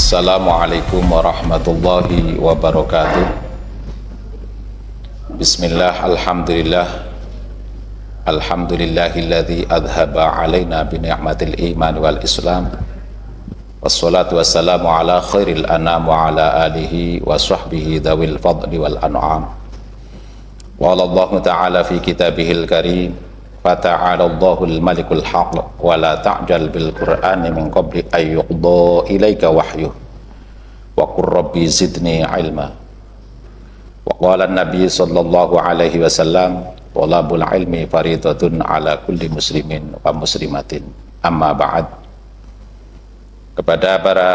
Assalamualaikum warahmatullahi wabarakatuh. Bismillah, alhamdulillah. Alhamdulillahilladzi adhaba alaina bi ni'matil iman wal islam. Wassalatu wassalamu ala khairil anam wa ala alihi wa sahbihi dhawil fadli wal an'am. Wa Allahu ta'ala fi kitabihil karim, fata'ala Allahul malikul haq wa la ta'jal bil qur'ani min qabli ay yuqda ilaika wahyuh wa qur rabbi zidni ilma. Wa qala an-nabi sallallahu alaihi wasallam, thalabul ilmi faridatun ala kulli muslimin wa muslimatin, amma ba'd. Kepada para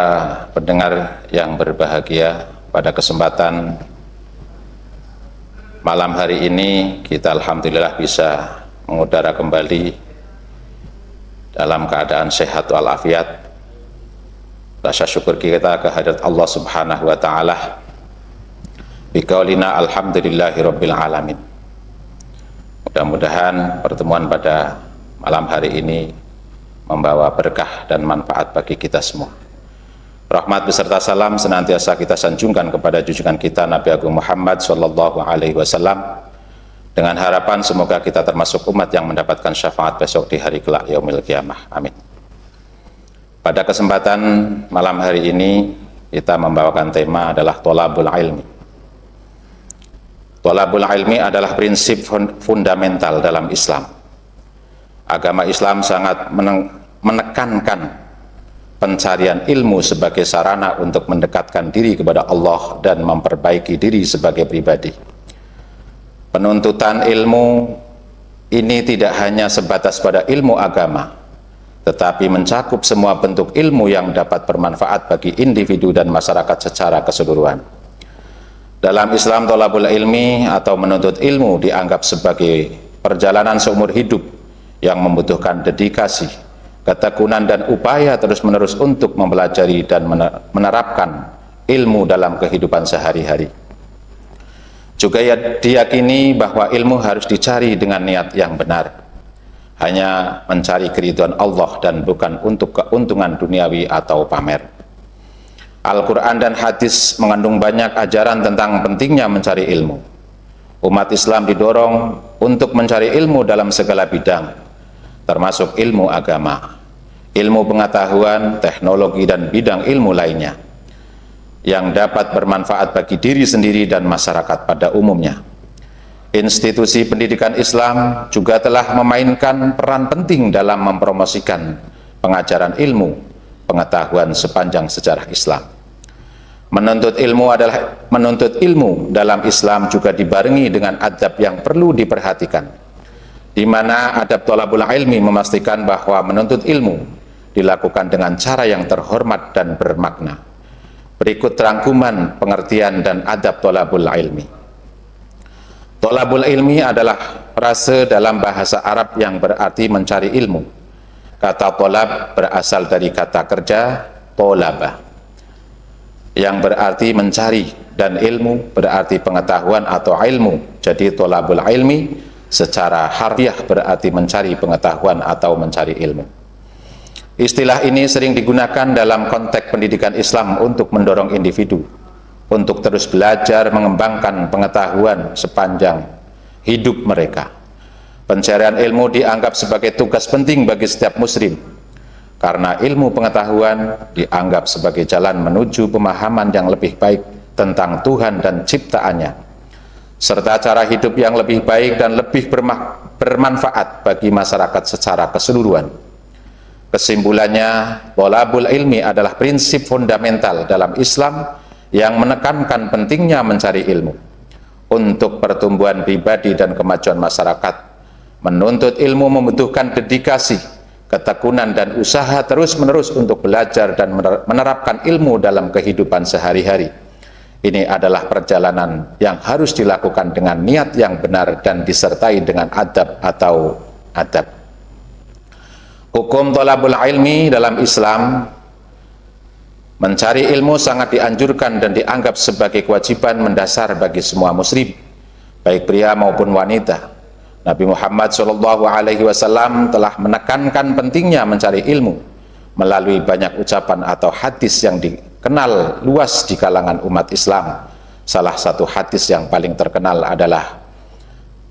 pendengar yang berbahagia, pada kesempatan malam hari ini kita alhamdulillah bisa mengudara kembali dalam keadaan sehat walafiat. Rasa syukur kita kehadirat Allah Subhanahu wa taala. Biqaulina alhamdulillahi rabbil alamin. Mudah-mudahan pertemuan pada malam hari ini membawa berkah dan manfaat bagi kita semua. Rahmat beserta salam senantiasa kita sanjungkan kepada junjungan kita Nabi Agung Muhammad sallallahu alaihi wasallam, dengan harapan semoga kita termasuk umat yang mendapatkan syafaat besok di hari kelak yaumil qiyamah. Amin. Pada kesempatan malam hari ini kita membawakan tema adalah thalabul ilmi. Thalabul ilmi adalah prinsip fundamental dalam Islam. Agama Islam sangat menekankan pencarian ilmu sebagai sarana untuk mendekatkan diri kepada Allah dan memperbaiki diri sebagai pribadi. Penuntutan ilmu ini tidak hanya sebatas pada ilmu agama, tetapi mencakup semua bentuk ilmu yang dapat bermanfaat bagi individu dan masyarakat secara keseluruhan. Dalam Islam, thalabul ilmi atau menuntut ilmu dianggap sebagai perjalanan seumur hidup yang membutuhkan dedikasi, ketekunan dan upaya terus-menerus untuk mempelajari dan menerapkan ilmu dalam kehidupan sehari-hari. Juga diyakini bahwa ilmu harus dicari dengan niat yang benar, hanya mencari keridhaan Allah dan bukan untuk keuntungan duniawi atau pamer. Al-Quran dan hadis mengandung banyak ajaran tentang pentingnya mencari ilmu. Umat Islam didorong untuk mencari ilmu dalam segala bidang, termasuk ilmu agama, ilmu pengetahuan, teknologi, dan bidang ilmu lainnya yang dapat bermanfaat bagi diri sendiri dan masyarakat pada umumnya. Institusi pendidikan Islam juga telah memainkan peran penting dalam mempromosikan pengajaran ilmu pengetahuan sepanjang sejarah Islam. Menuntut ilmu dalam Islam juga dibarengi dengan adab yang perlu diperhatikan, di mana adab thalabul ilmi memastikan bahwa menuntut ilmu dilakukan dengan cara yang terhormat dan bermakna. Berikut rangkuman pengertian dan adab thalabul ilmi. Thalabul ilmi adalah frase dalam bahasa Arab yang berarti mencari ilmu. Kata thalab berasal dari kata kerja thalaba, yang berarti mencari, dan ilmu berarti pengetahuan atau ilmu. Jadi thalabul ilmi secara harfiah berarti mencari pengetahuan atau mencari ilmu. Istilah ini sering digunakan dalam konteks pendidikan Islam untuk mendorong individu untuk terus belajar mengembangkan pengetahuan sepanjang hidup mereka. Pencarian ilmu dianggap sebagai tugas penting bagi setiap muslim, karena ilmu pengetahuan dianggap sebagai jalan menuju pemahaman yang lebih baik tentang Tuhan dan ciptaannya, serta cara hidup yang lebih baik dan lebih bermanfaat bagi masyarakat secara keseluruhan. Kesimpulannya, thalabul ilmi adalah prinsip fundamental dalam Islam yang menekankan pentingnya mencari ilmu untuk pertumbuhan pribadi dan kemajuan masyarakat. Menuntut ilmu membutuhkan dedikasi, ketekunan, dan usaha terus-menerus untuk belajar dan menerapkan ilmu dalam kehidupan sehari-hari. Ini adalah perjalanan yang harus dilakukan dengan niat yang benar dan disertai dengan adab atau adab. Hukum thalabul ilmi dalam Islam, mencari ilmu sangat dianjurkan dan dianggap sebagai kewajiban mendasar bagi semua muslim, baik pria maupun wanita. Nabi Muhammad SAW telah menekankan pentingnya mencari ilmu, melalui banyak ucapan atau hadis yang dikenal luas di kalangan umat Islam. Salah satu hadis yang paling terkenal adalah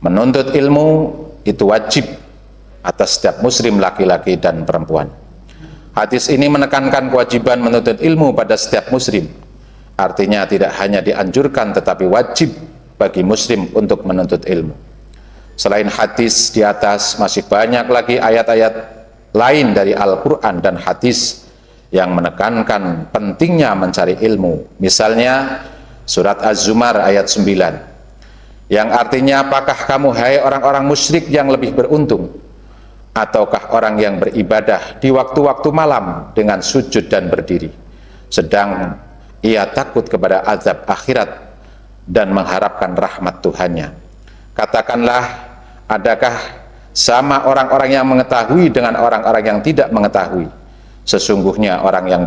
menuntut ilmu itu wajib atas setiap muslim laki-laki dan perempuan. Hadis ini menekankan kewajiban menuntut ilmu pada setiap muslim. Artinya tidak hanya dianjurkan tetapi wajib bagi muslim untuk menuntut ilmu. Selain hadis di atas, masih banyak lagi ayat-ayat lain dari Al-Quran dan hadis yang menekankan pentingnya mencari ilmu. Misalnya surat Az-Zumar ayat 9 yang artinya, apakah kamu hai orang-orang musyrik yang lebih beruntung, ataukah orang yang beribadah di waktu-waktu malam dengan sujud dan berdiri, sedang ia takut kepada azab akhirat dan mengharapkan rahmat Tuhannya. Katakanlah, adakah sama orang-orang yang mengetahui dengan orang-orang yang tidak mengetahui? Sesungguhnya orang yang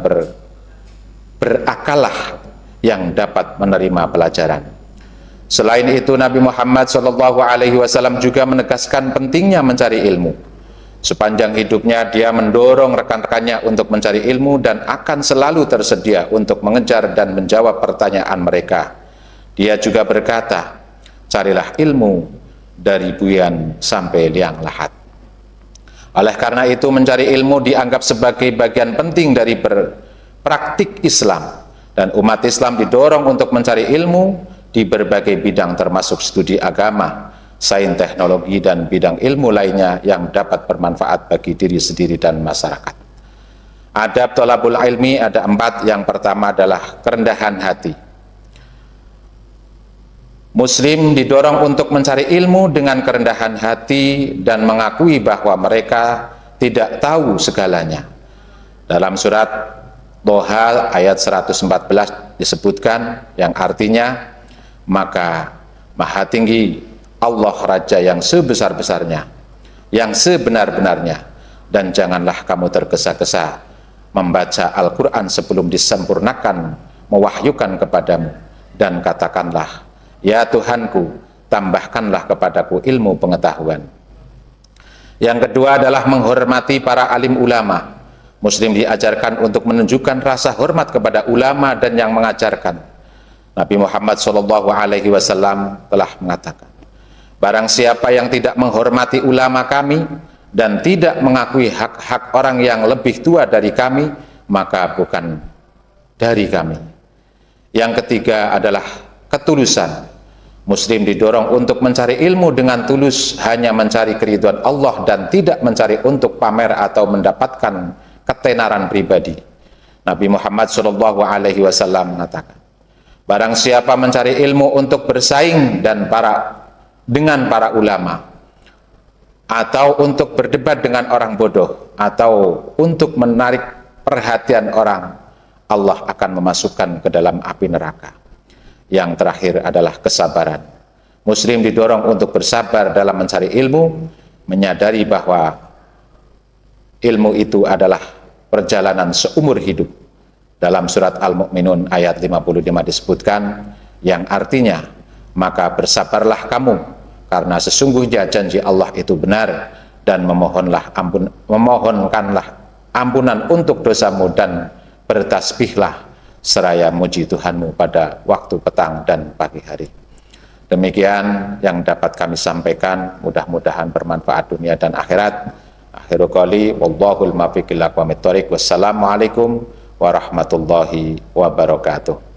berakalah yang dapat menerima pelajaran. Selain itu, Nabi Muhammad SAW juga menegaskan pentingnya mencari ilmu. Sepanjang hidupnya dia mendorong rekan-rekannya untuk mencari ilmu dan akan selalu tersedia untuk mengejar dan menjawab pertanyaan mereka. Dia juga berkata, carilah ilmu dari buyan sampai liang lahat. Oleh karena itu, mencari ilmu dianggap sebagai bagian penting dari praktik Islam, dan umat Islam didorong untuk mencari ilmu di berbagai bidang termasuk studi agama, sains, teknologi, dan bidang ilmu lainnya yang dapat bermanfaat bagi diri sendiri dan masyarakat. Adab thalabul ilmi ada 4. Yang pertama adalah kerendahan hati. Muslim didorong untuk mencari ilmu dengan kerendahan hati dan mengakui bahwa mereka tidak tahu segalanya. Dalam surat Thaha ayat 114 disebutkan, yang artinya, maka Maha Tinggi Allah Raja yang sebesar-besarnya, yang sebenar-benarnya, dan janganlah kamu tergesa-gesa membaca Al-Quran sebelum disempurnakan mewahyukan kepadamu, dan katakanlah, ya Tuhanku, tambahkanlah kepadaku ilmu pengetahuan. Yang kedua adalah menghormati para alim ulama. Muslim diajarkan untuk menunjukkan rasa hormat kepada ulama dan yang mengajarkan. Nabi Muhammad SAW telah mengatakan, barang siapa yang tidak menghormati ulama kami dan tidak mengakui hak-hak orang yang lebih tua dari kami, maka bukan dari kami. Yang ketiga adalah ketulusan. Muslim didorong untuk mencari ilmu dengan tulus, hanya mencari keridhaan Allah dan tidak mencari untuk pamer atau mendapatkan ketenaran pribadi. Nabi Muhammad SAW mengatakan, barang siapa mencari ilmu untuk bersaing dengan para ulama, atau untuk berdebat dengan orang bodoh, atau untuk menarik perhatian orang, Allah akan memasukkan ke dalam api neraka. Yang terakhir adalah kesabaran. Muslim didorong untuk bersabar dalam mencari ilmu, menyadari bahwa ilmu itu adalah perjalanan seumur hidup. Dalam surat Al-Mu'minun ayat 55 disebutkan, yang artinya, maka bersabarlah kamu, karena sesungguhnya janji Allah itu benar, dan memohonkanlah ampunan untuk dosamu, dan bertasbihlah seraya muji Tuhanmu pada waktu petang dan pagi hari. Demikian yang dapat kami sampaikan, mudah-mudahan bermanfaat dunia dan akhirat. Akhirul qouli wallahul muwaffiq ila aqwamit thoriq. Wassalamualaikum warahmatullahi wabarakatuh.